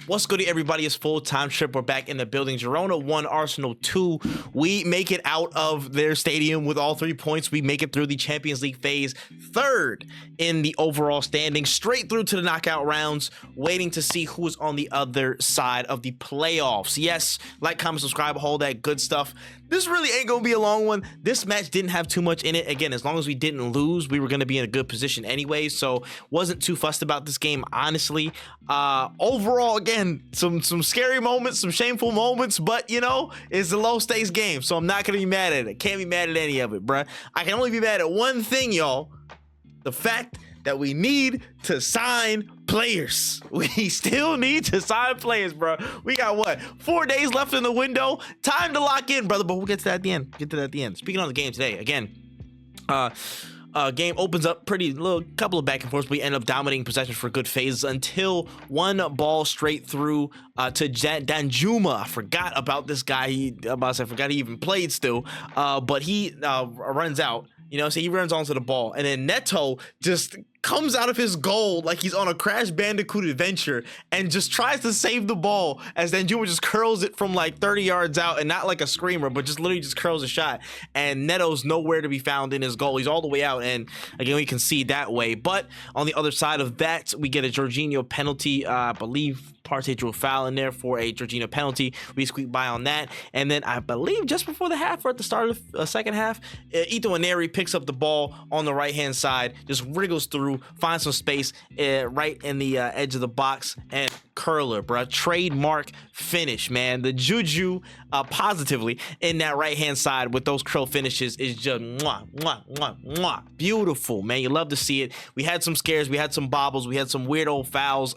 What's good, everybody? It's full-time trip. We're back in the building. Girona 1, Arsenal 2. We make it out of their stadium with all 3 points. We make it through the Champions League phase, third in the overall standing, straight through to the knockout rounds, waiting to see who is on the other side of the playoffs. Yes, like, comment, subscribe, all that good stuff. This really ain't gonna be a long one. This match didn't have too much in it. Again, as long as we didn't lose, we were gonna be in a good position anyway, so wasn't too fussed about this game, honestly. Overall, again, some scary moments, some shameful moments, but you know, it's a low stakes game, so I'm not gonna be mad at it. Can't be mad at any of it, bruh. I can only be mad at one thing, y'all: the fact that we need to sign players. We still need to sign players, bro. We got what, 4 days left in the window? Time to lock in, brother. But we'll get to that at the end. Speaking on the game today, again, game opens up pretty little, couple of back and forth. We end up dominating possession for good phases until one ball straight through to Danjuma. I forgot about this guy. I forgot he even played still. But he runs out. You know, so he runs onto the ball, and then Neto just comes out of his goal like he's on a Crash Bandicoot adventure and just tries to save the ball as Danjuma just curls it from like 30 yards out, and not like a screamer, but just literally just curls a shot. And Neto's nowhere to be found in his goal. He's all the way out, and again, we can see that way. But on the other side of that, we get a Jorginho penalty. I believe Partey drew a foul in there for a Jorginho penalty. We squeaked by on that, and then I believe just before the half or at the start of the second half, Ethan Nwaneri picks up the ball on the right hand side, just wriggles through, finds some space right in the edge of the box, and curler, bro. Trademark finish, man. The juju positively in that right hand side with those curl finishes is just mwah, mwah, mwah, mwah. Beautiful, man. You love to see it. We had some scares, we had some bobbles, we had some weird old fouls.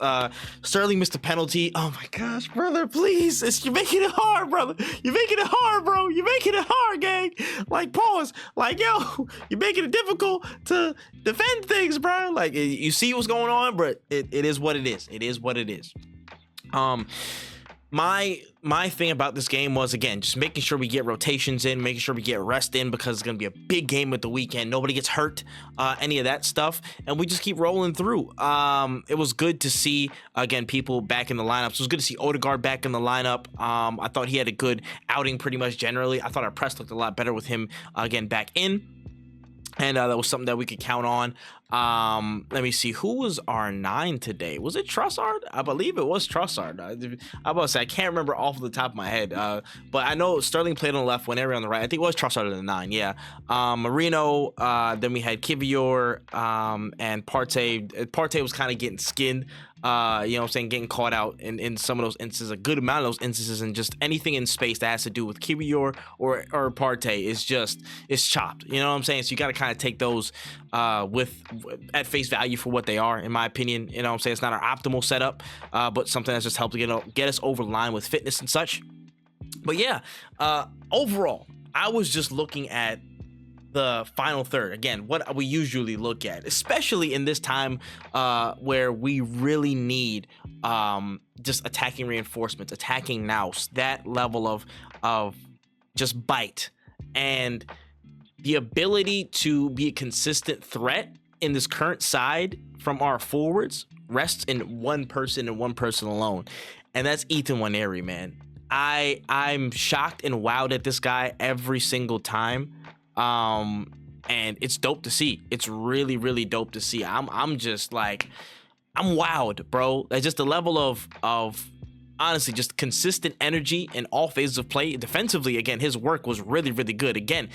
Sterling missed a penalty. Oh my gosh, brother, please. You're making it hard, brother. You're making it hard, bro. You're making it hard, gang. Like, pause. Like, yo, you're making it difficult to defend things, bro. Like, you see what's going on, but it is what it is. It is what it is. My thing about this game was, again, just making sure we get rotations in, making sure we get rest in, because it's going to be a big game at the weekend. Nobody gets hurt, any of that stuff, and we just keep rolling through. It was good to see, again, people back in the lineups. It was good to see Odegaard back in the lineup. I thought he had a good outing pretty much generally. I thought our press looked a lot better with him, again, back in. And that was something that we could count on. Let me see, who was our 9 today? Was it Trossard? I believe it was Trossard. I about to say, I can't remember off the top of my head, but I know Sterling played on the left, Nwaneri on the right. I think it was Trossard in the 9, yeah. Marino, then we had Kivior, and Partey. Partey was kind of getting skinned, you know what I'm saying, getting caught out in some of those instances, a good amount of those instances, and just anything in space that has to do with Kivior or Partey is just, it's chopped, you know what I'm saying? So you got to kind of take those at face value for what they are, in my opinion. You know what I'm saying? It's not our optimal setup, but something that's just helped to get us over the line with fitness and such. But yeah, overall, I was just looking at the final third, again, what we usually look at, especially in this time where we really need just attacking reinforcements, attacking nous, that level of just bite, and the ability to be a consistent threat in this current side from our forwards rests in one person and one person alone, and that's Ethan Nwaneri, man. I'm shocked and wowed at this guy every single time. And it's dope to see. It's really, really dope to see. I'm just like, I'm wowed, bro. That's just the level of honestly just consistent energy in all phases of play. Defensively, again, his work was really, really good. Again,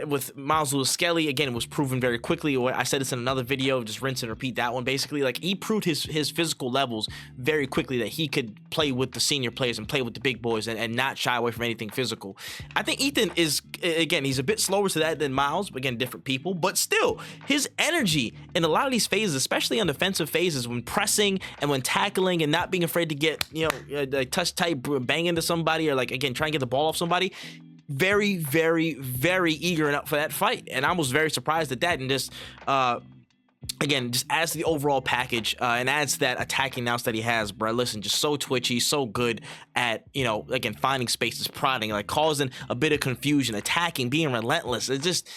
with Miles Lewis-Skelly, again, it was proven very quickly. I said this in another video, just rinse and repeat that one. Basically, like, he proved his physical levels very quickly, that he could play with the senior players and play with the big boys and not shy away from anything physical. I think Ethan is, again, he's a bit slower to that than Miles, but again, different people, but still, his energy in a lot of these phases, especially on defensive phases, when pressing and when tackling and not being afraid to get, you know, like touch tight, bang into somebody, or like, again, try and get the ball off somebody. Very, very, very eager and up for that fight, and I was very surprised at that. And just again, just adds to the overall package, and adds to that attacking nous that he has, bro. Listen, just so twitchy, so good at, you know, again, finding spaces, prodding, like causing a bit of confusion, attacking, being relentless. It's just,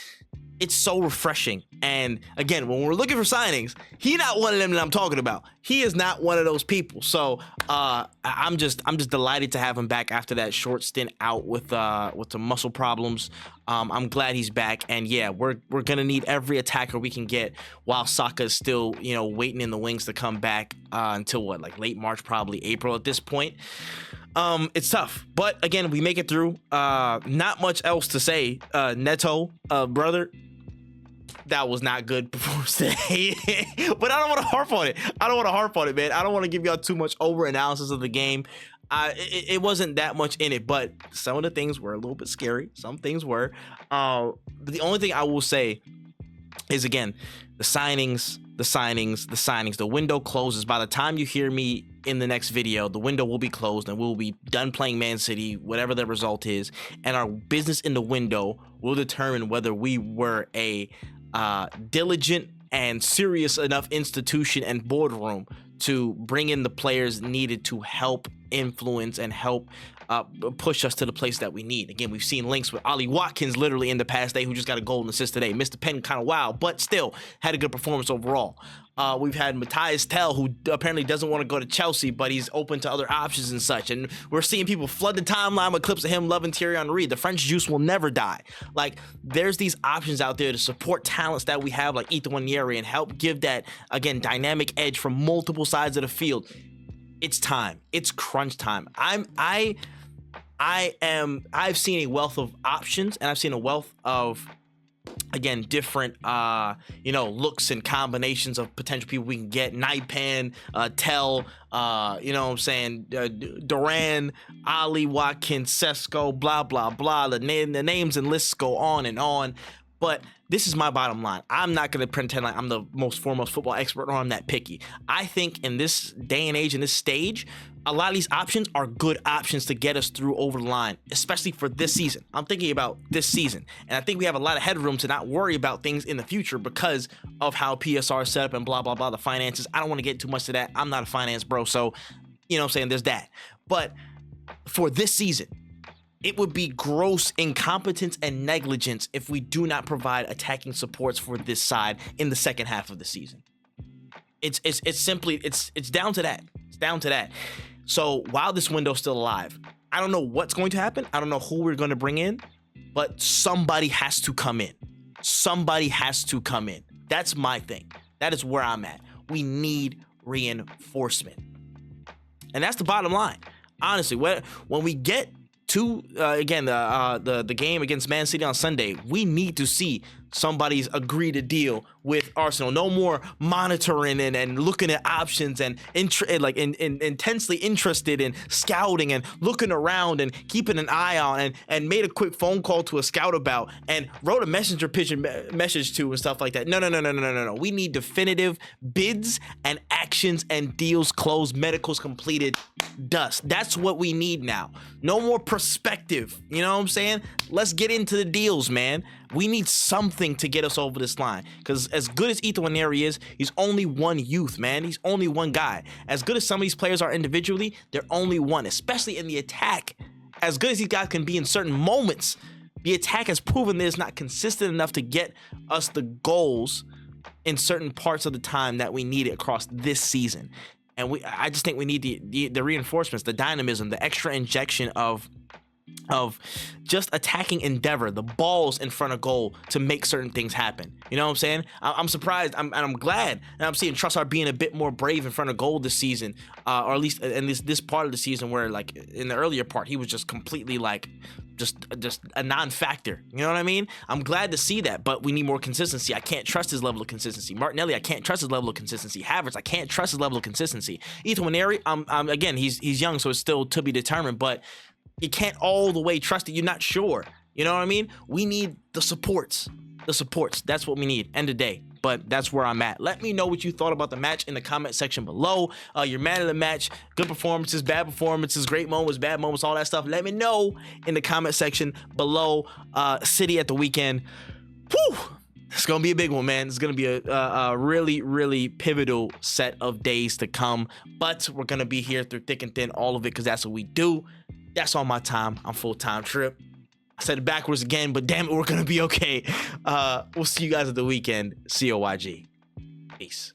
it's so refreshing. And again, when we're looking for signings, he not one of them that I'm talking about. He is not one of those people. So I'm just delighted to have him back after that short stint out with the muscle problems. I'm glad he's back. And yeah, we're gonna need every attacker we can get while Saka is still, you know, waiting in the wings to come back until what, like late March, probably April at this point. It's tough, but again, we make it through. Not much else to say. Neto, brother, that was not good performance today. But I don't want to harp on it. Man. I don't want to give y'all too much over analysis of the game. It wasn't that much in it, but some of the things were a little bit scary. Some things were. But the only thing I will say is, again, the signings. The window closes. By the time you hear me in the next video, the window will be closed and we'll be done playing Man City, whatever the result is. And our business in the window will determine whether we were a diligent and serious enough institution and boardroom to bring in the players needed to help influence and help push us to the place that we need. Again, we've seen links with Ollie Watkins literally in the past day, who just got a golden assist today. Missed the pen kind of wild, but still had a good performance overall. We've had Matthias Tell, who apparently doesn't want to go to Chelsea, but he's open to other options and such. And we're seeing people flood the timeline with clips of him loving Thierry Henry. The French juice will never die. Like, there's these options out there to support talents that we have, like Ethan Nwaneri, and help give that, again, dynamic edge from multiple sides of the field. It's time. It's crunch time. I've seen a wealth of options, and I've seen a wealth of, again, different looks and combinations of potential people we can get. Naipan, Tell, you know what I'm saying, Duran, Ali, Watkins, Sesko, blah blah blah. The names and lists go on and on. But this is my bottom line. I'm not going to pretend like I'm the most foremost football expert, or I'm that picky. I think in this day and age, in this stage, a lot of these options are good options to get us through over the line, especially for this season. I'm thinking about this season, and I think we have a lot of headroom to not worry about things in the future because of how PSR is set up and blah, blah, blah, the finances. I don't want to get too much to that. I'm not a finance bro, so, you know what I'm saying, there's that. But for this season, it would be gross incompetence and negligence if we do not provide attacking supports for this side in the second half of the season. It's simply down to that. It's down to that. So while this window's still alive, I don't know what's going to happen. I don't know who we're going to bring in, but somebody has to come in. Somebody has to come in. That's my thing. That is where I'm at. We need reinforcement. And that's the bottom line. Honestly, when we get to the game against Man City on Sunday, we need to see somebody's agree to deal with Arsenal. No more monitoring and looking at options and intensely interested in scouting and looking around and keeping an eye on and made a quick phone call to a scout about and wrote a message to and stuff like that. No. We need definitive bids and actions and deals closed, medicals completed, dust. That's what we need now. No more perspective. You know what I'm saying? Let's get into the deals, man. We need something to get us over this line, because as good as Ethan Nwaneri is, he's only one youth, man. He's only one guy. As good as some of these players are individually, they're only one, especially in the attack. As good as these guys can be in certain moments, the attack has proven that it's not consistent enough to get us the goals in certain parts of the time that we need it across this season. And I just think we need the reinforcements, the dynamism, the extra injection of just attacking endeavor, the balls in front of goal to make certain things happen. You know what I'm saying? I'm surprised, I'm glad, and I'm seeing Trossard being a bit more brave in front of goal this season, or at least in this part of the season, where like in the earlier part he was just completely like just a non-factor. You know what I mean? I'm glad to see that, but we need more consistency. I can't trust his level of consistency. Martinelli, I can't trust his level of consistency. Havertz, I can't trust his level of consistency. Ethan Nwaneri, again, he's young, so it's still to be determined, but you can't all the way trust it. You're not sure. You know what I mean? We need the supports. The supports. That's what we need. End of day. But that's where I'm at. Let me know what you thought about the match in the comment section below. Your man of the match, good performances, bad performances, great moments, bad moments, all that stuff. Let me know in the comment section below. City at the weekend. Whew! It's going to be a big one, man. It's going to be a really, really pivotal set of days to come. But we're going to be here through thick and thin, all of it, because that's what we do. That's all my time. I'm full-time Trip. I said it backwards again, but damn it, we're gonna be okay. We'll see you guys at the weekend. COYG. Peace.